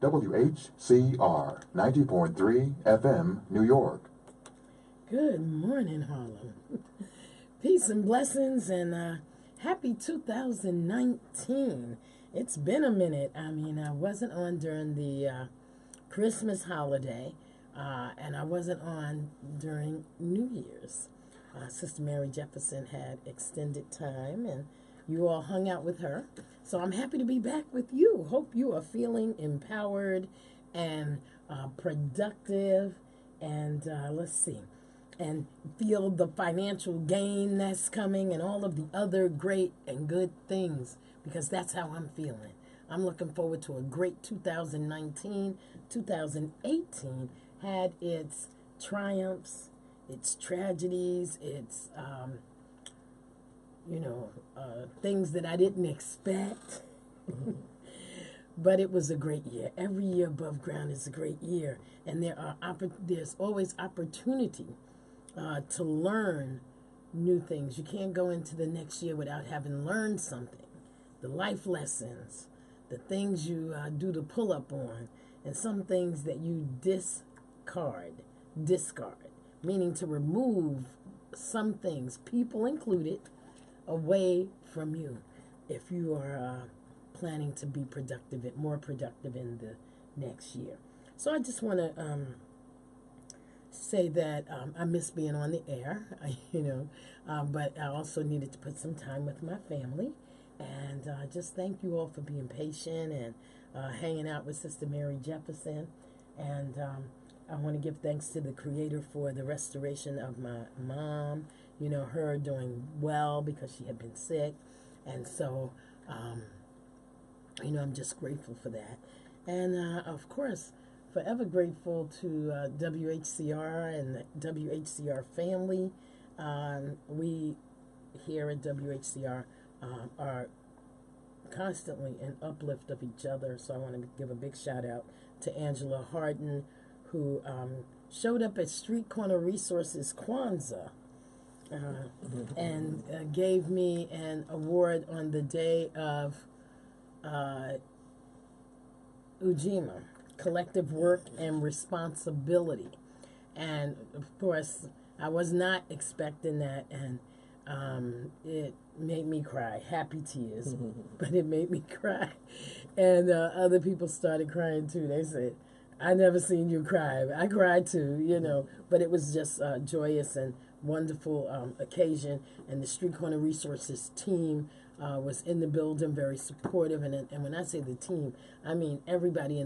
WHCR 90.3 FM, New York. Good morning, Harlem. Peace and blessings, and happy 2019. It's been a minute. I mean, I wasn't on during the Christmas holiday, and I wasn't on during New Year's. Sister Mary Jefferson had extended time, and you all hung out with her. So I'm happy to be back with you. Hope you are feeling empowered and productive, and let's see, and feel the financial gain that's coming and all of the other great and good things, because that's how I'm feeling. I'm looking forward to a great 2019. 2018 had its triumphs, its tragedies, its, things that I didn't expect. But it was a great year. Every year above ground is a great year. And there's always opportunity to learn new things. You can't go into the next year without having learned something. The life lessons, the things you do the pull up on, and some things that you discard, meaning to remove some things, people included, away from you if you are planning to be more productive in the next year. So I just want to say that I miss being on the air, but I also needed to put some time with my family. And just thank you all for being patient and hanging out with Sister Mary Jefferson. And I want to give thanks to the Creator for the restoration of my mom, her doing well because she had been sick. And so, I'm just grateful for that. And, of course, forever grateful to WHCR and the WHCR family. We here at WHCR are constantly in uplift of each other. So I want to give a big shout out to Angela Harden, who showed up at Street Corner Resources Kwanzaa and gave me an award on the day of Ujima, Collective Work and Responsibility. And of course, I was not expecting that, and it made me cry, happy tears, but it made me cry. And other people started crying too. They said, I never seen you cry. I cried too, but it was just a joyous and wonderful occasion. And the Street Corner Resources team was in the building, very supportive. And when I say the team, I mean everybody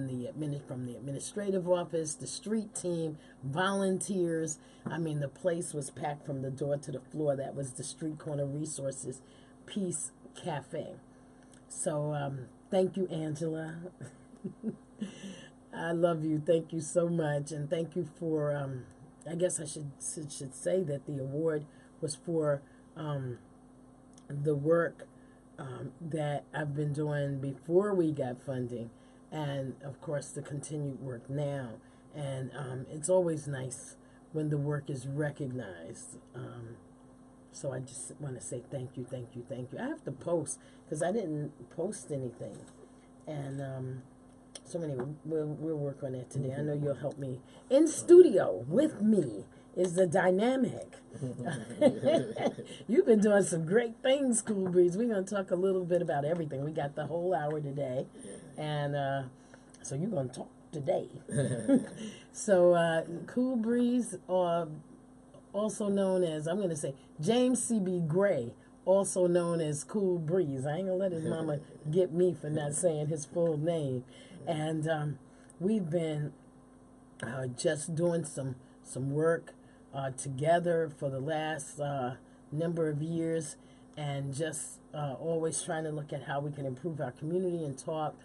from the administrative office, the street team, volunteers. I mean, the place was packed from the door to the floor. That was the Street Corner Resources Peace Cafe. So thank you, Angela. I love you. Thank you so much. And thank you for, I guess I should say that the award was for the work that I've been doing before we got funding, and of course the continued work now. And it's always nice when the work is recognized. So I just want to say thank you. I have to post because I didn't post anything. And so anyway, we'll work on that today. I know you'll help me. In studio with me is the dynamic. You've been doing some great things, Cool Breeze. We're going to talk a little bit about everything. We got the whole hour today. And so you're going to talk today. So Cool Breeze, also known as, I'm going to say, James C.B. Gray, also known as Cool Breeze. I ain't going to let his mama get me for not saying his full name. And we've been just doing some work together for the last number of years, and just always trying to look at how we can improve our community and talk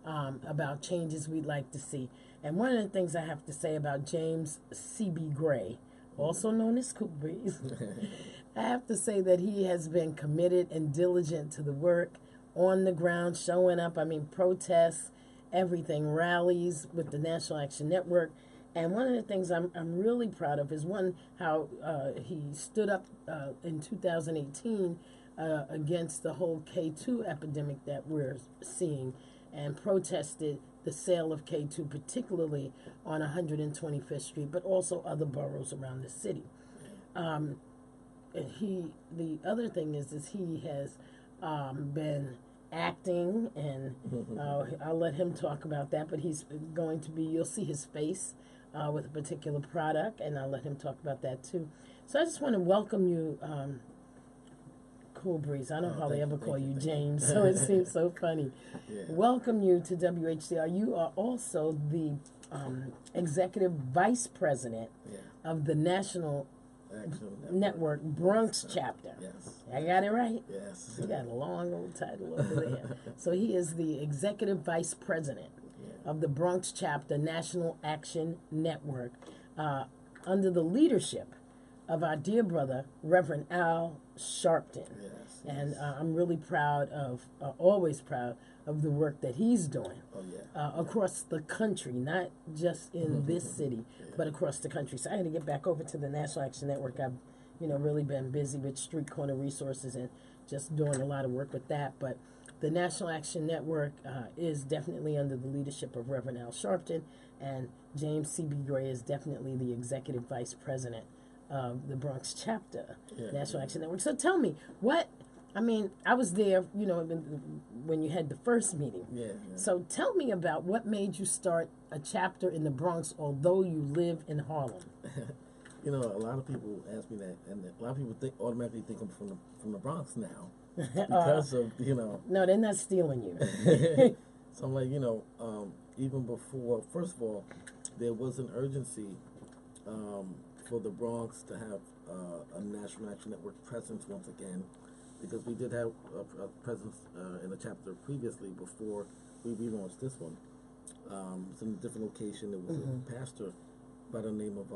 about changes we'd like to see. And one of the things I have to say about James C.B. Gray, also known as Cool Breeze, I have to say that he has been committed and diligent to the work on the ground, showing up. I mean, protests, everything, rallies with the National Action Network. And one of the things I'm really proud of is how he stood up in 2018 against the whole K2 epidemic that we're seeing, and protested the sale of K2, particularly on 125th Street, but also other boroughs around the city. The other thing is he has been acting, and I'll let him talk about that, but he's going to be, you'll see his face with a particular product, and I'll let him talk about that too. So I just want to welcome you, Cool Breeze. I don't hardly ever call you James, so it seems so funny. Yeah. Welcome you to WHCR. You are also the executive vice president of the National Network Bronx chapter. Yes. I got it right? Yes. You got a long old title over there. So he is the executive vice president of the Bronx chapter National Action Network under the leadership of our dear brother, Reverend Al Sharpton. Yes. And I'm really proud of, always proud of the work that he's doing across the country, not just in this city, but across the country. So I had to get back over to the National Action Network. I've, really been busy with Street Corner Resources and just doing a lot of work with that. But the National Action Network is definitely under the leadership of Reverend Al Sharpton, and James C.B. Gray is definitely the executive vice president of the Bronx chapter, National Action Network. So tell me, I was there, when you had the first meeting. So tell me about what made you start a chapter in the Bronx, although you live in Harlem. A lot of people ask me that, and a lot of people automatically think I'm from the Bronx now because of No, they're not stealing you. So I'm like, even before, first of all, there was an urgency for the Bronx to have a National Action Network presence once again, because we did have a presence in the chapter previously before we relaunched this one. It's in a different location. There was a pastor by the name of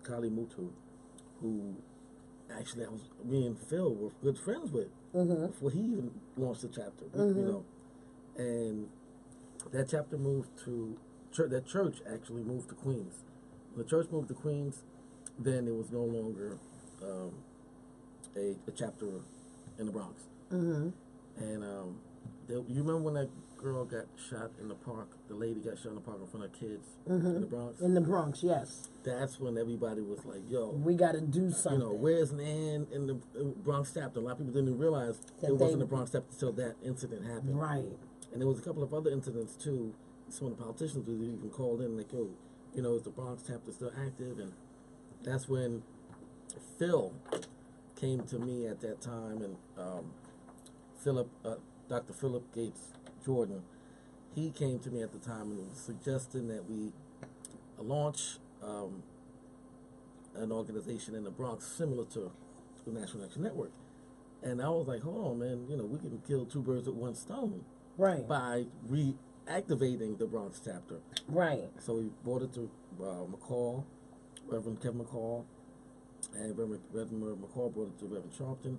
Kali Mutu, who actually me and Phil were good friends with before he even launched the chapter. And that chapter moved to that church actually moved to Queens. When the church moved to Queens, then it was no longer a chapter in the Bronx. And you remember when that girl got shot in the park? The lady got shot in the park in front of kids in the Bronx. In the Bronx, yes. That's when everybody was like, "Yo, we got to do something." Where's Nan in the Bronx chapter? A lot of people didn't realize it wasn't the Bronx chapter until that incident happened. Right. And there was a couple of other incidents too. Some of the politicians were even called in like, "Yo, is the Bronx chapter still active?" And that's when Phil came to me at that time, and Dr. Philip Gates Jordan, he came to me at the time and was suggesting that we launch an organization in the Bronx similar to the National Action Network. And I was like, hold on, man, we can kill two birds with one stone, right? By reactivating the Bronx chapter, right? So we brought it to McCall, Reverend Kevin McCall, and Reverend McCall brought it to Reverend Sharpton,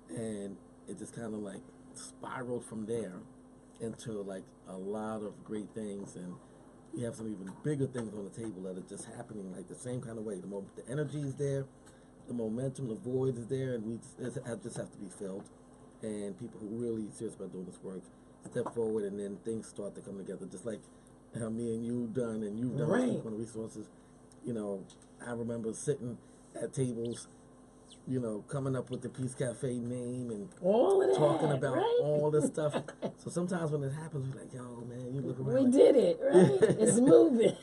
and it just kind of like spiraled from there into like a lot of great things, and we have some even bigger things on the table that are just happening like the same kind of way. The energy is there, the momentum, the void is there, and just have to be filled. And people who really serious about doing this work step forward, and then things start to come together. Just like how me and you've done right. with the resources. I remember sitting at tables, coming up with the Peace Cafe name and all of that, talking about right? all this stuff. So sometimes when it happens, we're like, yo, man, you look around. We did it, right? It's moving.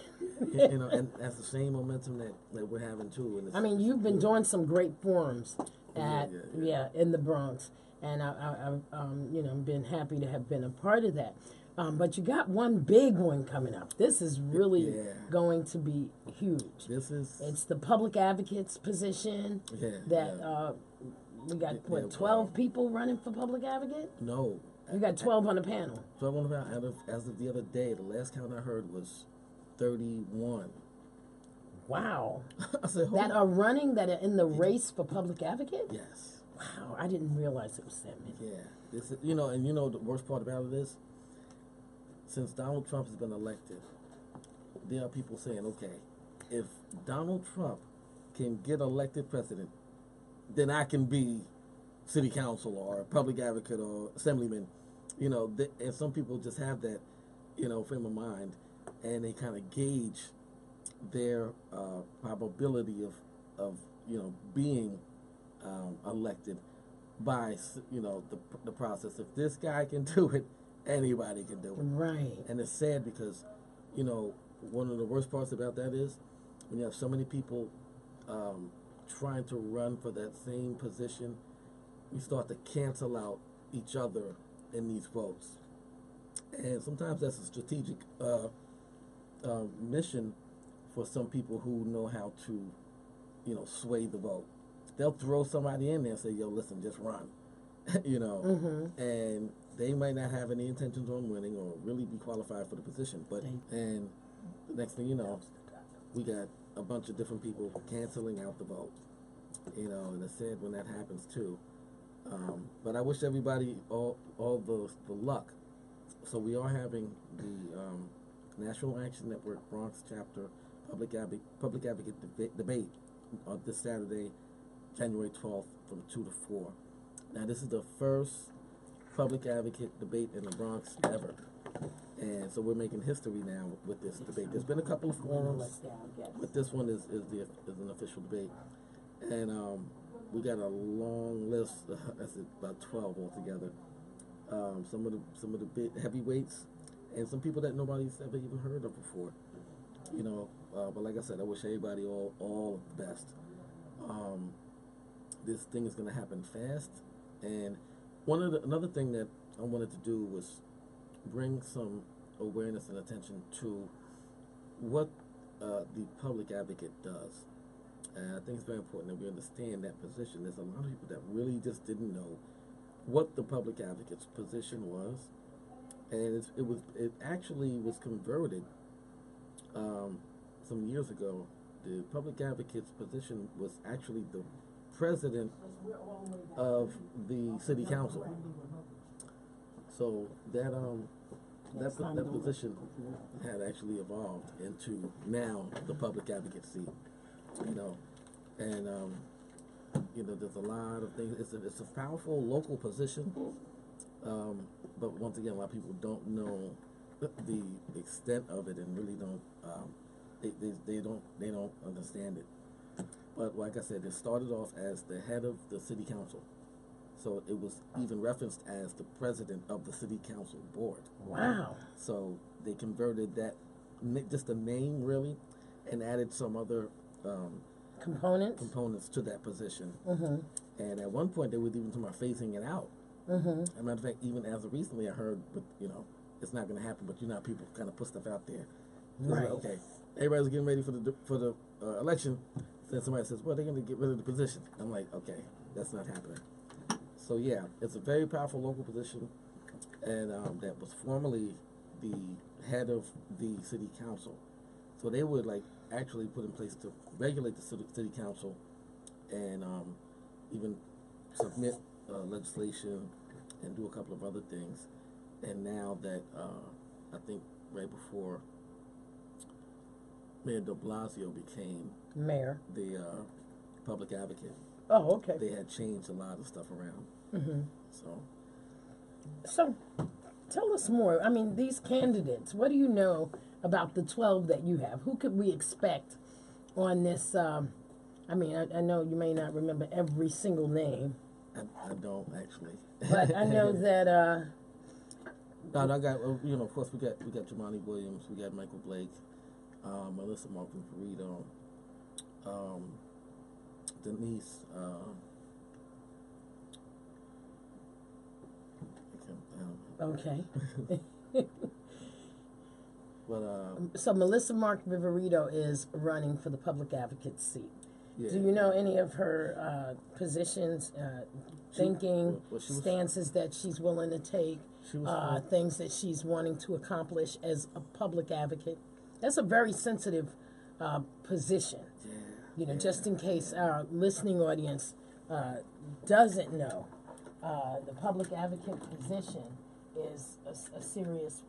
And that's the same momentum that we're having too. And you've been doing some great forums in the Bronx, and I've been happy to have been a part of that. But you got one big one coming up. This is really going to be huge. It's the public advocate's position. We got 12 people running for public advocate? No. You got 12 on the panel. 12 on the panel. As of the other day, the last count I heard was 31. What? I said, that are running, that are in the race for public advocate? Yes. Wow, I didn't realize it was that many. Yeah. This is, the worst part about it is, since Donald Trump has been elected, there are people saying, okay, if Donald Trump can get elected president, then I can be city council or public advocate or assemblyman. And some people just have that frame of mind, and they kind of gauge their probability of being elected by the process. If this guy can do it, anybody can do it. Right. And it's sad because one of the worst parts about that is when you have so many people trying to run for that same position, we start to cancel out each other in these votes. And sometimes that's a strategic mission for some people who know how to, sway the vote. They'll throw somebody in there and say, yo, listen, just run, and they might not have any intentions on winning or really be qualified for the position. But, and the next thing you know, we got a bunch of different people canceling out the vote, and it's sad when that happens too. But I wish everybody all the luck. So we are having the National Action Network Bronx Chapter Public Advocate debate this Saturday, January 12th from 2 to 4. Now this is the first public advocate debate in the Bronx ever. And so we're making history now with this debate. There's been a couple of forums, but this one is an official debate. And we got a long list, about 12 altogether. Some of the big heavyweights, and some people that nobody's ever even heard of before. But like I said, I wish everybody all of the best. This thing is going to happen fast, and another thing that I wanted to do was bring some awareness and attention to what the public advocate does. And I think it's very important that we understand that position. There's a lot of people that really just didn't know what the public advocate's position was, and it actually was converted some years ago. The public advocate's position was actually the president of the city council. So that position had actually evolved into now the public advocate seat. And there's a lot of things. It's a powerful local position, but once again, a lot of people don't know the extent of it and really don't. They don't understand it. But like I said, it started off as the head of the city council, so it was even referenced as the president of the city council board. Wow! So they converted that, just the name really, and added some other components to that position. And at one point, they were even talking about phasing it out. As a matter of fact, even as of recently, I heard, but it's not going to happen. But people kind of put stuff out there. Right. Okay, everybody's getting ready for the election. Then somebody says, well, they're going to get rid of the position. I'm like, okay, that's not happening. So yeah, it's a very powerful local position, and that was formerly the head of the city council. So they would actually put in place to regulate the city council, and even submit legislation and do a couple of other things. And now that I think right before Mayor de Blasio became mayor, the public advocate. Oh, okay. They had changed a lot of stuff around. So, tell us more. I mean, these candidates, what do you know about the 12 that you have? Who could we expect on this? I know you may not remember every single name. I don't actually. But I know that. No, I got. Of course, we got Jamani Williams. We got Michael Blake, Melissa Martin-Verito, Denise. Okay. But so Melissa Mark-Viverito is running for the public advocate seat. yeah. Do you know any of her positions, thinking, stances that she's willing to take, things that she's wanting to accomplish as a public advocate? That's a very sensitive position. Yeah. Just in case our listening audience doesn't know, the public advocate position is a serious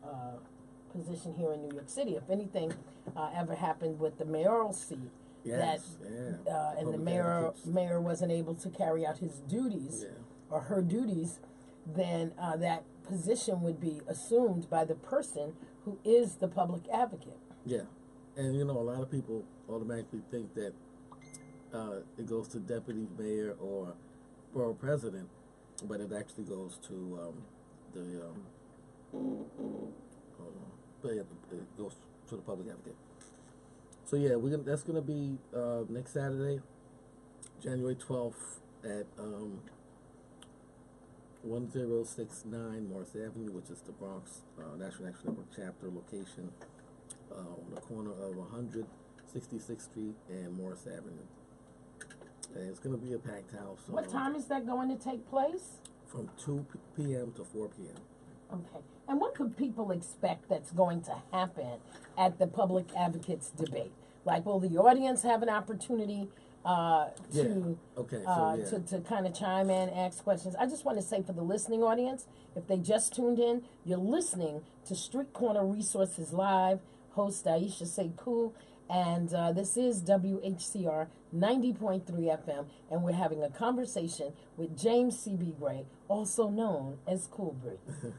position here in New York City. If anything ever happened with the mayoral seat, and the mayor wasn't able to carry out his duties or her duties, then that position would be assumed by the person who is the public advocate. Yeah, and a lot of people automatically think that it goes to deputy mayor or borough president, but it actually goes to the hold on. But yeah, it goes to the public advocate. So yeah, that's gonna be next Saturday, January 12th at 1069 Morris Avenue, which is the Bronx National Action Network chapter location on the corner of 166th Street and Morris Avenue. And it's going to be a packed house. What time is that going to take place? From 2 p.m. to 4 p.m. Okay. And what could people expect that's going to happen at the public advocates debate? Like, will the audience have an opportunity to kind of chime in, ask questions? I just want to say for the listening audience, if they just tuned in, you're listening to Street Corner Resources Live, host Aisha Sekou, and this is WHCR 90.3 FM, and we're having a conversation with James C.B. Gray, also known as Cool Breeze.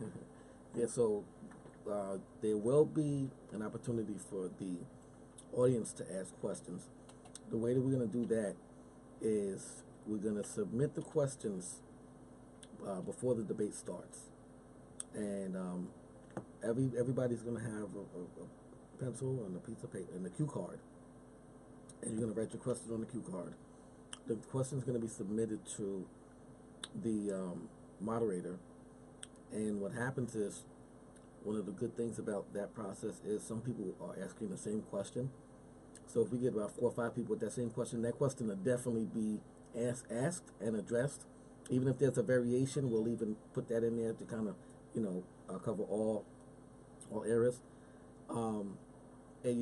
Yeah, so there will be an opportunity for the audience to ask questions. The way that we're going to do that is we're going to submit the questions before the debate starts, and everybody's going to have a pencil and a piece of paper and a cue card, and you're going to write your question on the cue card. The question is going to be submitted to the moderator, and what happens is, one of the good things about that process is some people are asking the same question. So if we get about 4 or 5 people with that same question, that question will definitely be asked and addressed. Even if there's a variation, we'll even put that in there to kind of cover all areas. And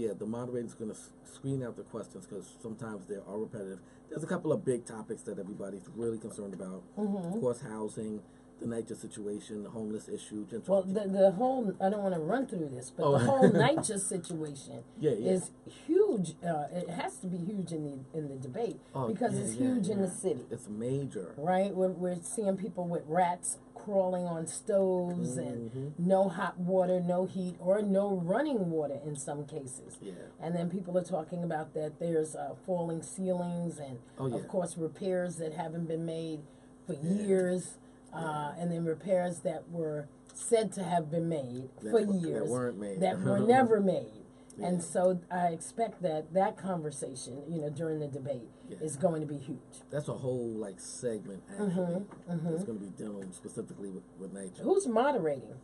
yeah, the moderator's going to screen out the questions because sometimes they are repetitive. There's a couple of big topics that everybody's really concerned about. Of course, housing, the NYCHA situation, the homeless issue. Well, the whole, I don't want to run through this, but the whole NYCHA situation is huge. It has to be huge in the debate because it's huge in the city. It's major. Right? We're seeing people with rats crawling on stoves and no hot water, no heat, or no running water in some cases. Yeah. And then people are talking about that there's falling ceilings and, of course, repairs that haven't been made for years. And then repairs that were said to have been made for years. That weren't made. That were never made. Yeah. And so I expect that conversation, during the debate is going to be huge. That's a whole, segment, actually. It's going to be dealing specifically with NYCHA. Who's moderating?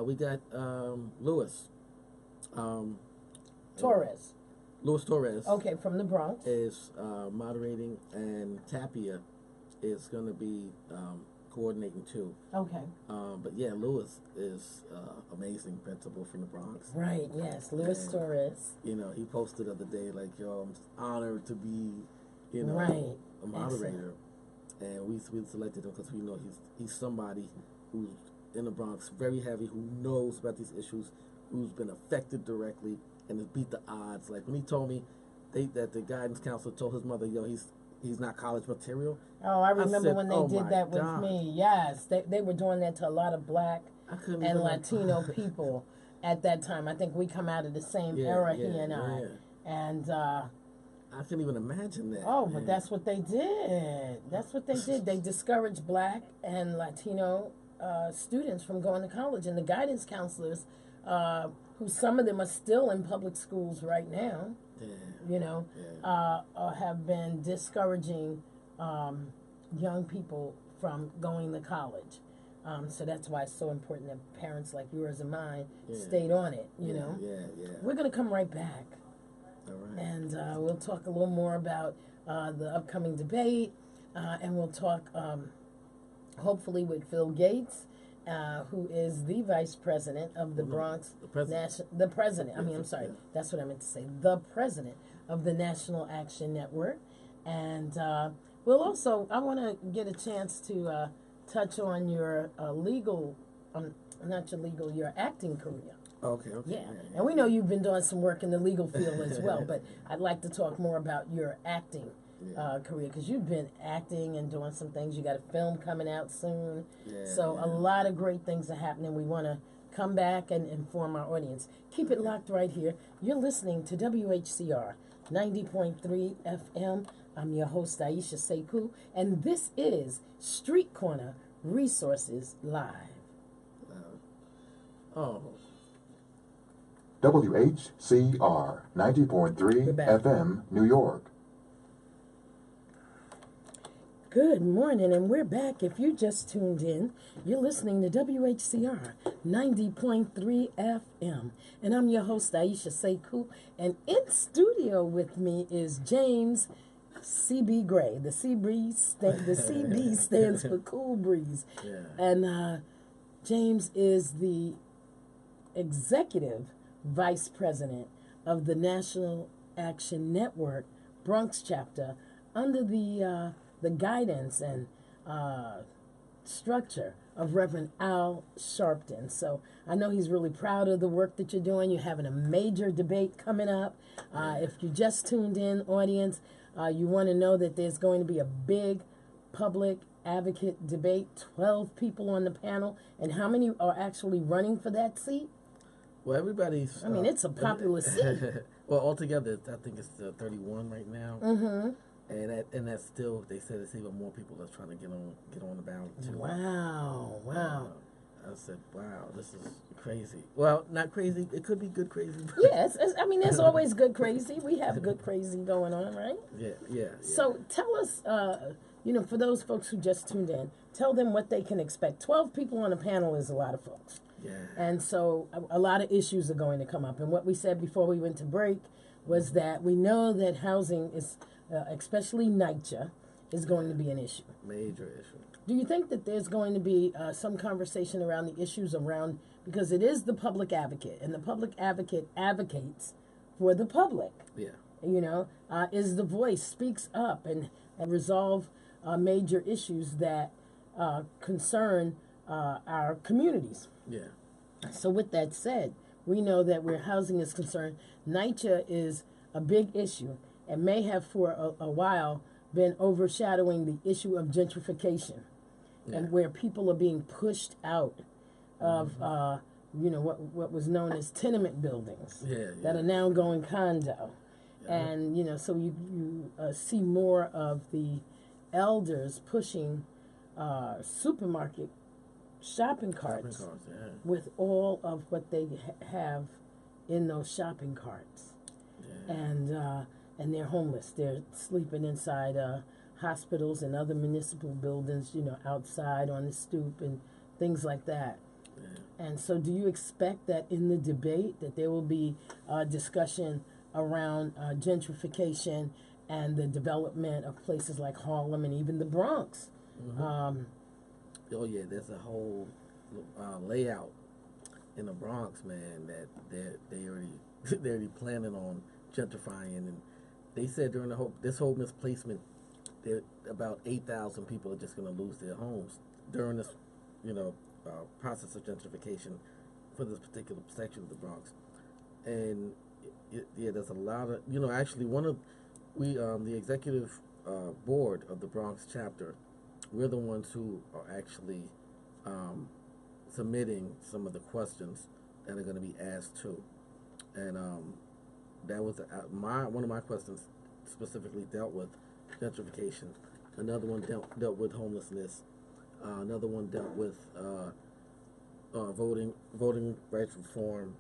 We got Louis. Torres. Louis Torres. Okay, from the Bronx. Is moderating, and Tapia is going to be coordinating too. Okay. But yeah, Louis is amazing principal from the Bronx. Right. Yes, Louis Torres. He posted the other day yo, I'm honored to be, a moderator, and we selected him because we know he's somebody who's in the Bronx, very heavy, who knows about these issues, who's been affected directly, and has beat the odds. Like when he told me that the guidance counselor told his mother, he's not college material. Oh, I remember when they did that with me. Yes, they were doing that to a lot of Black and Latino people at that time. I think we come out of the same era, he and I. And I couldn't even imagine that. Oh, but that's what they did. That's what they did. They discouraged Black and Latino students from going to college. And the guidance counselors, who some of them are still in public schools right now, have been discouraging young people from going to college. So that's why it's so important that parents like yours and mine stayed on it, know. We're going to come right back. All right. And we'll talk a little more about the upcoming debate, and we'll talk hopefully with Phil Gates, who is the vice president of the Bronx. The president. The president. That's what I meant to say. The president of the National Action Network. And we'll also, I want to get a chance to touch on your your acting career. Okay. Yeah. And we know you've been doing some work in the legal field as well, but I'd like to talk more about your acting career, because you've been acting and doing some things. You got a film coming out soon. So a lot of great things are happening. We want to come back and inform our audience. Keep it locked right here. You're listening to WHCR 90.3 FM. I'm your host, Aisha Sekou, and this is Street Corner Resources Live. WHCR 90.3 FM, New York. Good morning, and we're back. If you just tuned in, you're listening to WHCR 90.3 FM, and I'm your host, Aisha Sekou, and in studio with me is James CB Gray. The CB stands for Cool Breeze, and James is the Executive Vice President of the National Action Network Bronx Chapter under the guidance and structure of Reverend Al Sharpton. So I know he's really proud of the work that you're doing. You're having a major debate coming up. If you just tuned in, audience, you want to know that there's going to be a big public advocate debate, 12 people on the panel, and how many are actually running for that seat? Well, everybody's... I mean, it's a popular seat. Well, altogether, I think it's 31 right now. Mm-hmm. And that's still, they said it's even more people that's trying to get on the ballot too. Wow. I said, wow, this is crazy. Well, not crazy. It could be good crazy. Yes, I mean, there's always good crazy. We have good crazy going on, right? Yeah. So tell us, for those folks who just tuned in, tell them what they can expect. 12 people on a panel is a lot of folks. Yeah. And so a lot of issues are going to come up. And what we said before we went to break was that we know that housing is, especially NYCHA, is going to be an issue. Major issue. Do you think that there's going to be some conversation around the issues around, because it is the public advocate, and the public advocate advocates for the public. Yeah. Is the voice, speaks up and resolve major issues that concern our communities. Yeah. So with that said, we know that where housing is concerned, NYCHA is a big issue and may have for a while been overshadowing the issue of gentrification, and where people are being pushed out of what was known as tenement buildings that are now going condo. And so you see more of the elders pushing supermarket shopping carts with all of what they have in those shopping carts. And they're homeless. They're sleeping inside hospitals and other municipal buildings, outside on the stoop and things like that. And so do you expect that in the debate that there will be discussion around gentrification and the development of places like Harlem and even the Bronx? There's a whole layout in the Bronx, man, that they're already planning on gentrifying, and they said during this whole misplacement, about 8,000 people are just going to lose their homes during this, process of gentrification for this particular section of the Bronx. And there's a lot of, actually the executive board of the Bronx chapter, we're the ones who are actually submitting some of the questions that are going to be asked too. And that was one of my questions specifically dealt with gentrification. Another one dealt with homelessness. Another one dealt with voting rights reform.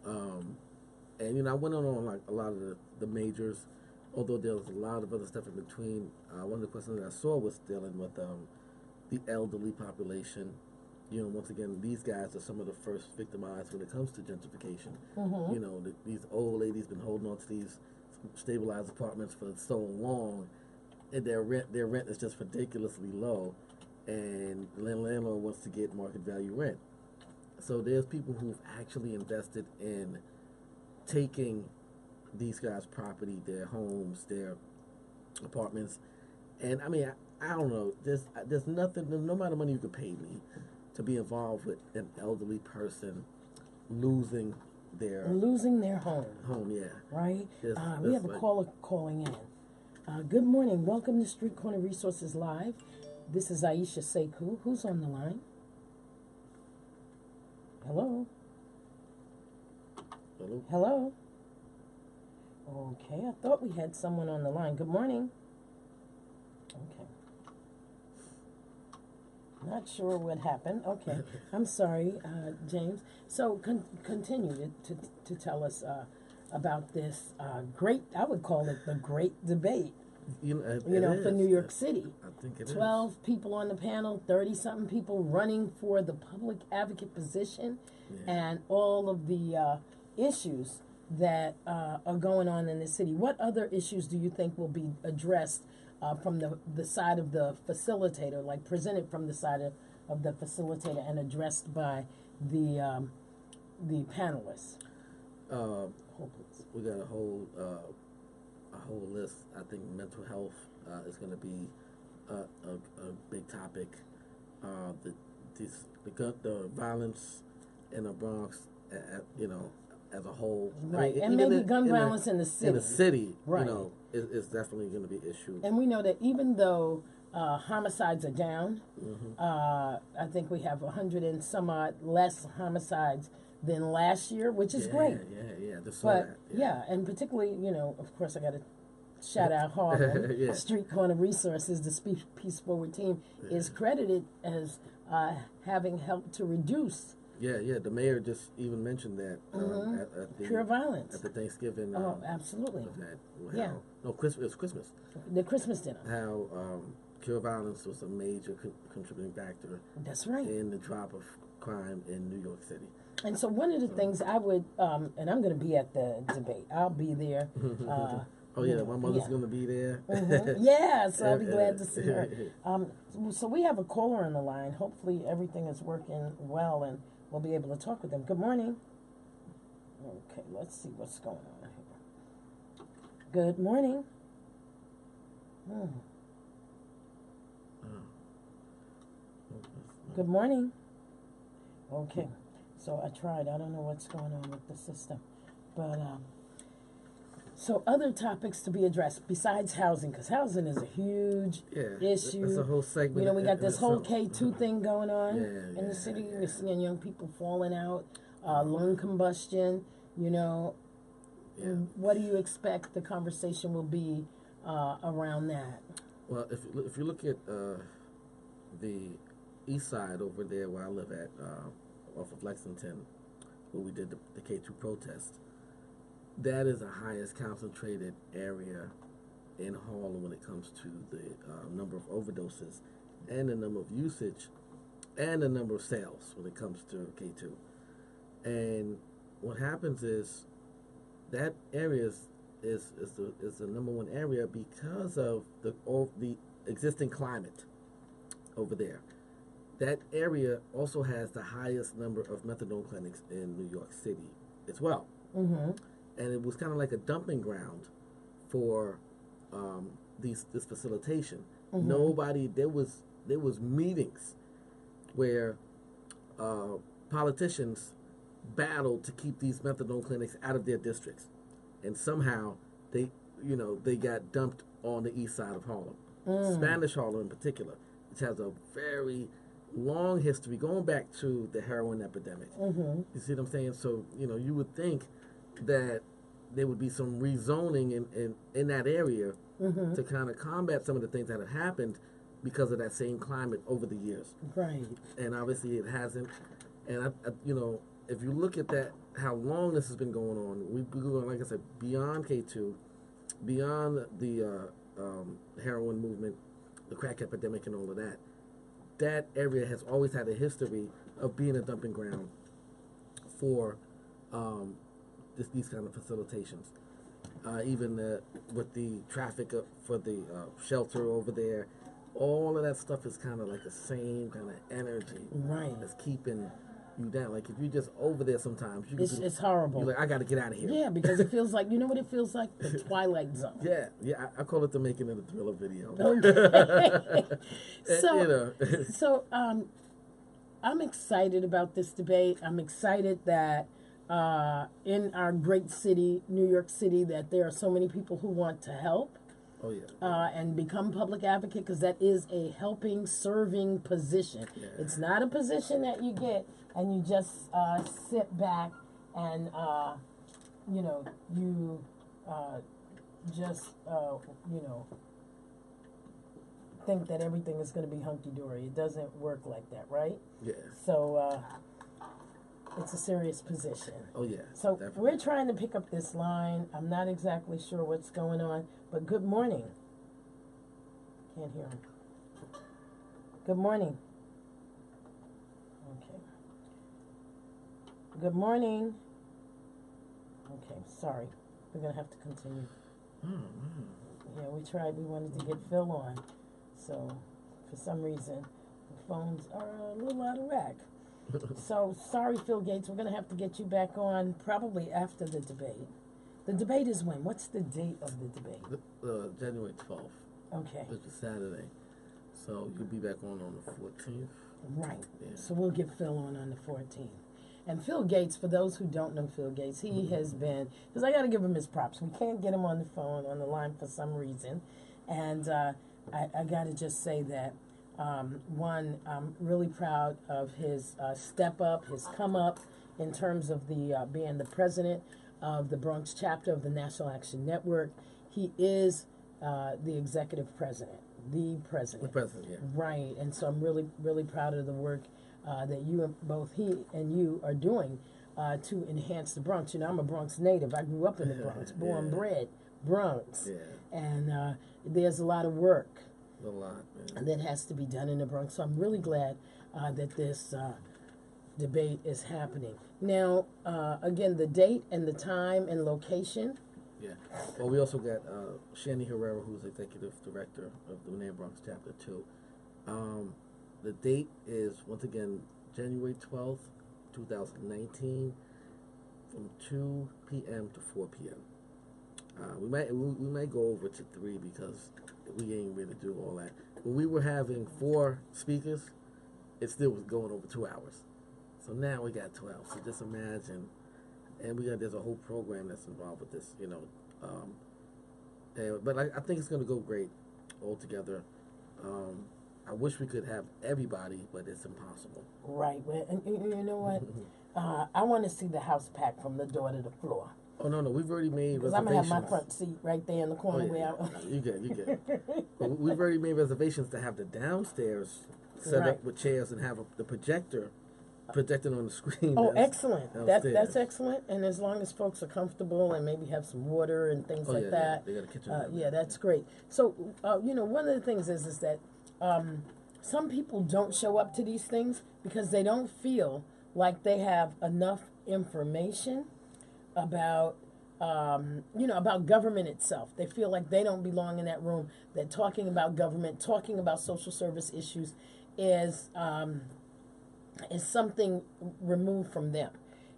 And I went on like a lot of the majors, although there was a lot of other stuff in between. One of the questions that I saw was dealing with the elderly population. Once again, these guys are some of the first victimized when it comes to gentrification. These old ladies been holding on to these stabilized apartments for so long, and their rent is just ridiculously low, and the landlord wants to get market value rent. So there's people who've actually invested in taking these guys' property, their homes, their apartments, and I mean, I don't know. There's nothing, no amount of money you could pay me to be involved with an elderly person losing their home. Yeah. Right? We have a caller calling in. Good morning. Welcome to Street Corner Resources Live. This is Aisha Sekou. Who's on the line? Hello? Hello? Hello? Okay, I thought we had someone on the line. Good morning. Okay. Not sure what happened. Okay. I'm sorry, James. So continue to tell us about this great, I would call it the great debate, for New York City. I think it is. 12 people on the panel, 30-something people running for the public advocate position, and all of the issues that are going on in the city. What other issues do you think will be addressed from the side of the facilitator, like presented from the side of the facilitator and addressed by the panelists? We got a whole list. I think mental health is going to be a big topic. The violence in the Bronx, as a whole. Right, I mean, and even maybe gun violence in the city. In the city, right, is definitely going to be an issue. And we know that even though homicides are down, I think we have 100 and some odd less homicides than last year, which is great. Yeah. Just But saw that. Yeah. and particularly, of course, I got to shout out Harlem. Yeah. Street Corner Resources, the Peace Forward team, is credited as having helped to reduce Yeah. The mayor just even mentioned that at the pure violence. at the Thanksgiving. Oh, absolutely. Yeah. No, it was Christmas. The Christmas dinner. How pure violence was a major contributing factor. That's right. In the drop of crime in New York City. And so one of the things I would, and I'm going to be at the debate. I'll be there. Oh yeah, my mother's going to be there. Yeah, so I'll be glad to see her. So we have a caller on the line. Hopefully everything is working well and we'll be able to talk with them. Good morning. Okay, let's see what's going on here. Good morning. Good morning. Okay, so I tried. I don't know what's going on with the system. But, so other topics to be addressed besides housing, because housing is a huge issue. That's a whole segment. We got this whole K2 thing going on in the city. Yeah. We're seeing young people falling out, lung combustion, What do you expect the conversation will be around that? Well, if you look at the east side over there where I live at, off of Lexington, where we did the K2 protest, that is the highest concentrated area in Harlem when it comes to the number of overdoses and the number of usage and the number of sales when it comes to K2. And what happens is that area is the number one area because of the existing climate over there. That area also has the highest number of methadone clinics in New York City as well. Mm-hmm. And it was kind of like a dumping ground for this facilitation. Mm-hmm. There was meetings where politicians battled to keep these methadone clinics out of their districts, and somehow they got dumped on the east side of Harlem, Spanish Harlem in particular, which has a very long history going back to the heroin epidemic. Mm-hmm. You see what I'm saying? So you would think that there would be some rezoning in that area to kind of combat some of the things that have happened because of that same climate over the years. Right. And obviously it hasn't. And if you look at that, how long this has been going on, we've been going, like I said, beyond K2, beyond the heroin movement, the crack epidemic, and all of that. That area has always had a history of being a dumping ground for these kind of facilitations. Even with the traffic for the shelter over there, all of that stuff is kind of like the same kind of energy. Right. That's keeping you down. Like if you're just over there sometimes, it's horrible. You're like, I got to get out of here. Yeah, because it feels like, what it feels like? The Twilight Zone. Yeah. I call it the making of the thriller video. Okay. So, so I'm excited about this debate. I'm excited that in our great city, New York City, that there are so many people who want to help. Oh yeah. And become public advocate, because that is a helping, serving position. Yeah. It's not a position that you get and you just sit back and you just think that everything is going to be hunky dory. It doesn't work like that, right? Yeah. So it's a serious position. Oh yeah. So definitely. we're trying to pick up this line. I'm not exactly sure what's going on, but good morning. Can't hear him. Good morning. Okay. Good morning. Okay, sorry. We're going to have to continue. Yeah, we tried. We wanted to get Phil on. So, for some reason, the phones are a little out of whack. So, sorry, Phil Gates. We're going to have to get you back on probably after the debate. The debate is when? What's the date of the debate? January 12th. Okay. Which is Saturday. So you'll be back on the 14th. Right. Yeah. So we'll get Phil on the 14th. And Phil Gates, for those who don't know Phil Gates, he has been, because I got to give him his props. We can't get him on the phone, on the line for some reason. And I got to just say that, one, I'm really proud of his step up, his come up in terms of the being the president of the Bronx chapter of the National Action Network. He is the executive president, the president. The president, yeah. Right, and so I'm really, really proud of the work that you, both he and you, are doing to enhance the Bronx. You know, I'm a Bronx native. I grew up in the Bronx, born, bred, Bronx. Yeah. And there's a lot of work A lot, man. that has to be done in the Bronx. So I'm really glad that this debate is happening. Now, again, the date and the time and location. Yeah. Well, we also got Shani Herrera, who's executive director of the Manhattan Bronx chapter too. The date is once again January 12th, 2019, from 2 p.m. to 4 p.m. We might go over to 3 because we ain't ready to do all that. When we were having 4 speakers, it still was going over 2 hours. So now we got 12. So just imagine. And there's a whole program that's involved with this, you know. But I think it's going to go great altogether. I wish we could have everybody, but it's impossible. Right. Well, and you know what? I want to see the house packed from the door to the floor. Oh, no, we've already made Because reservations. I'm going to have my front seat right there in the corner where I... You get. But we've already made reservations to have the downstairs set Right. up with chairs and have the projector projected on the screen. Oh, excellent. That's downstairs. excellent. And as long as folks are comfortable and maybe have some water and things like that. They got a kitchen. Yeah, that's great. So, you know, one of the things is that some people don't show up to these things because they don't feel like they have enough information about, about government itself. They feel like they don't belong in that room. That talking about government, talking about social service issues is something removed from them.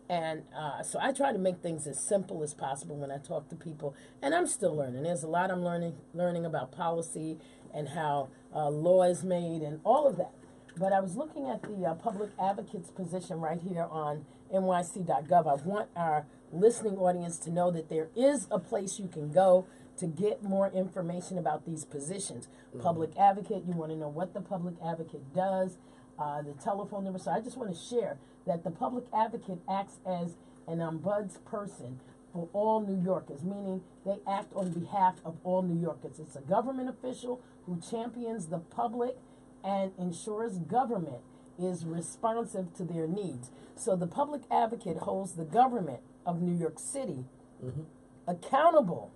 And so I try to make things as simple as possible when I talk to people. And I'm still learning. There's a lot I'm learning about policy and how law is made and all of that. But I was looking at the public advocate's position right here on nyc.gov. I want our listening audience to know that there is a place you can go to get more information about these positions. Mm-hmm. Public advocate, you want to know what the public advocate does, the telephone number. So I just want to share that the public advocate acts as an ombudsperson for all New Yorkers, meaning they act on behalf of all New Yorkers. It's a government official who champions the public and ensures government is responsive to their needs. So the public advocate holds the government of New York City accountable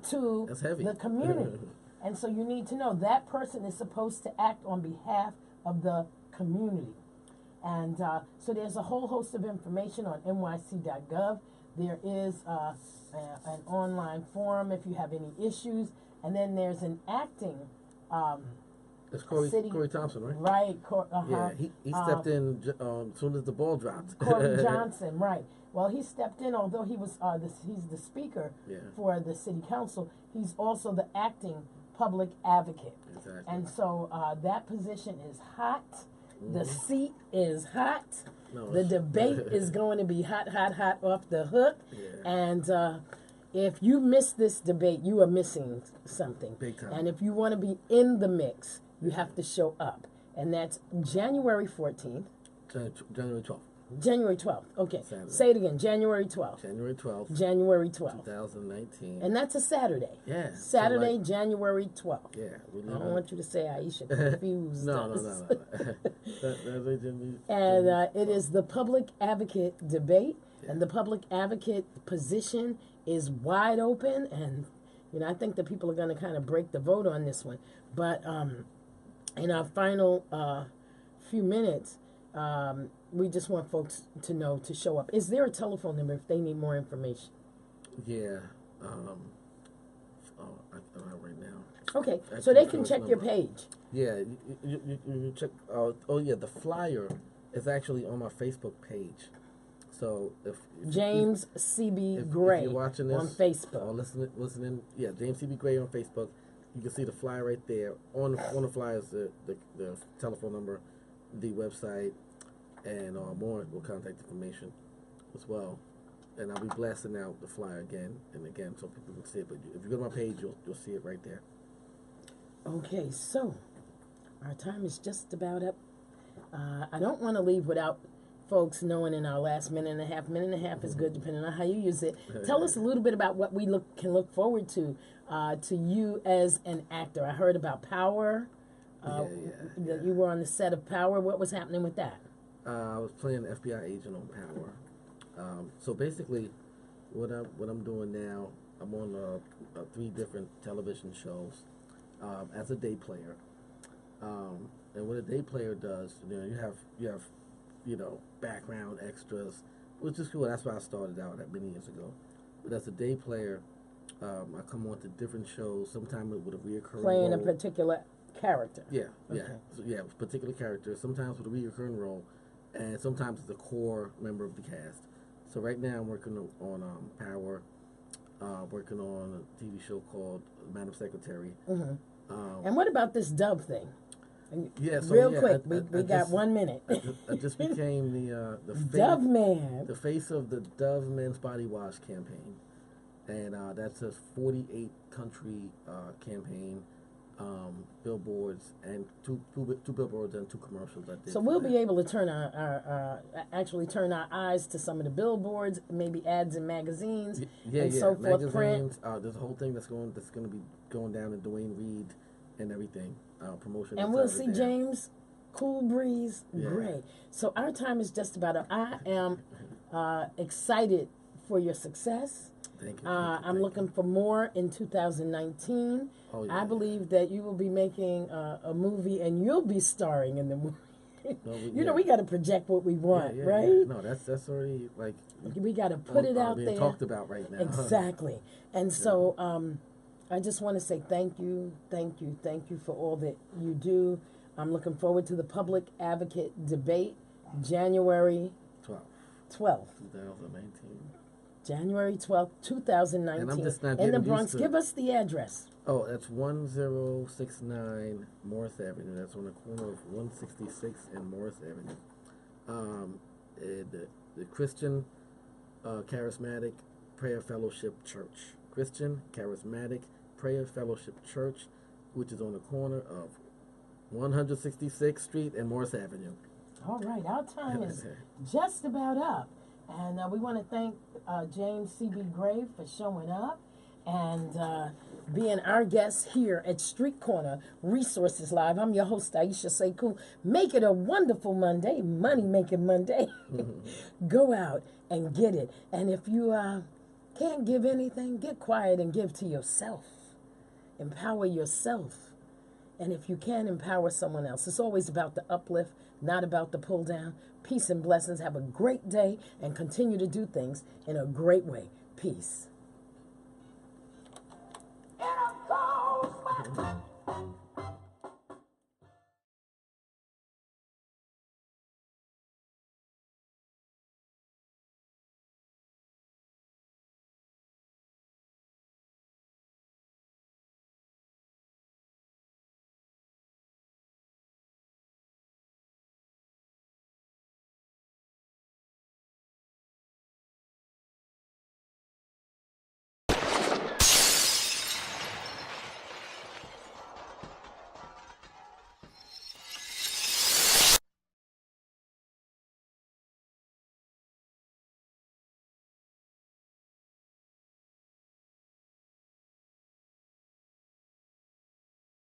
to the community. And so you need to know that person is supposed to act on behalf of the community. And so there's a whole host of information on nyc.gov. There is an online forum if you have any issues. And then there's an acting That's Corey Thompson, right? Right. Yeah, he stepped in as soon as the ball dropped. Corey Johnson, right. Well, he stepped in, although he was he's the speaker for the city council. He's also the acting public advocate. Exactly. And so that position is hot. The seat is hot. The debate is going to be hot off the hook. Yeah. And if you miss this debate, you are missing something. Big time. And if you want to be in the mix, you have to show up. And that's January 14th. January 12th. January 12th. Okay. Saturday. Say it again. January 12th. January 12th. January 12th. 2019. And that's a Saturday. Yeah. Saturday, So like, January 12th. yeah. I don't want you to say Aisha confused No. us. And And it is the public advocate debate, and the public advocate position is wide open. And I think that people are going to kind of break the vote on this one. But in our final few minutes, we just want folks to know to show up. Is there a telephone number if they need more information? Yeah. I don't have right now. Okay, so Actually, they can first check your number. page. Yeah, you check. Oh yeah, the flyer is actually on my Facebook page. So if James C.B. if Gray you're watching this on Facebook. or listening, yeah, James C.B. Gray on Facebook. You can see the flyer right there. On the flyer is the telephone number, the website, and more contact information as well. And I'll be blasting out the flyer again and again so people can see it. But if you go to my page, you'll see it right there. Okay, so our time is just about up. I don't want to leave without folks knowing in our last minute and a half is good depending on how you use it. Tell us a little bit about what we can look forward to you as an actor. I heard about Power. That you were on the set of Power. What was happening with that? I was playing an FBI agent on Power. So basically, what I'm doing now, I'm on 3 different television shows as a day player. And what a day player does, you have background extras, which is cool. That's why I started out many years ago. But as a day player, I come on to different shows. Sometimes with a reoccurring Playing role. a particular character. Yeah, Okay. Particular character. Sometimes with a reoccurring role, and sometimes as a core member of the cast. So right now I'm working on Power, working on a TV show called Madam Secretary. Mm-hmm. And what about this Dove thing? Yeah, so Real yeah, quick, I we got just- 1 minute. I just became the Dove Man. the face of the Dove Men's Body Wash campaign, and that's a 48 country campaign, billboards and two billboards and 2 commercials. I did So for we'll that. be able to turn actually turn our eyes to some of the billboards, maybe ads in magazines, and so forth. Print. Magazines. There's a whole thing that's going to be going down in Dwayne Reed and everything. Promotion. And we'll see James Cool Breeze Gray. So our time is just about up. I am excited for your success. Thank you. I'm looking for more in 2019. Oh, yeah. I believe that you will be making a movie and you'll be starring in the movie. No, We got to project what we want, right? Yeah. No, that's already like We got to put it out being there. talked about right now. Exactly. And so I just want to say thank you for all that you do. I'm looking forward to the public advocate debate, January 12th. 2019. January 12th, 2019. And I'm just not in the getting Bronx. used to Give us the address. Oh, that's 1069 Morris Avenue. That's on the corner of 166 and Morris Avenue. The Christian Charismatic Prayer Fellowship Church. Christian Charismatic Prayer Fellowship Church, which is on the corner of 166th Street and Morris Avenue. All right, our time is just about up. And we want to thank James C.B. Gray for showing up and being our guest here at Street Corner Resources Live. I'm your host, Aisha Sekou. Make it a wonderful Monday, money-making Monday. Go out and get it. And if you can't give anything, get quiet and give to yourself. Empower yourself. And if you can, empower someone else. It's always about the uplift, not about the pull down. Peace and blessings. Have a great day and continue to do things in a great way. Peace.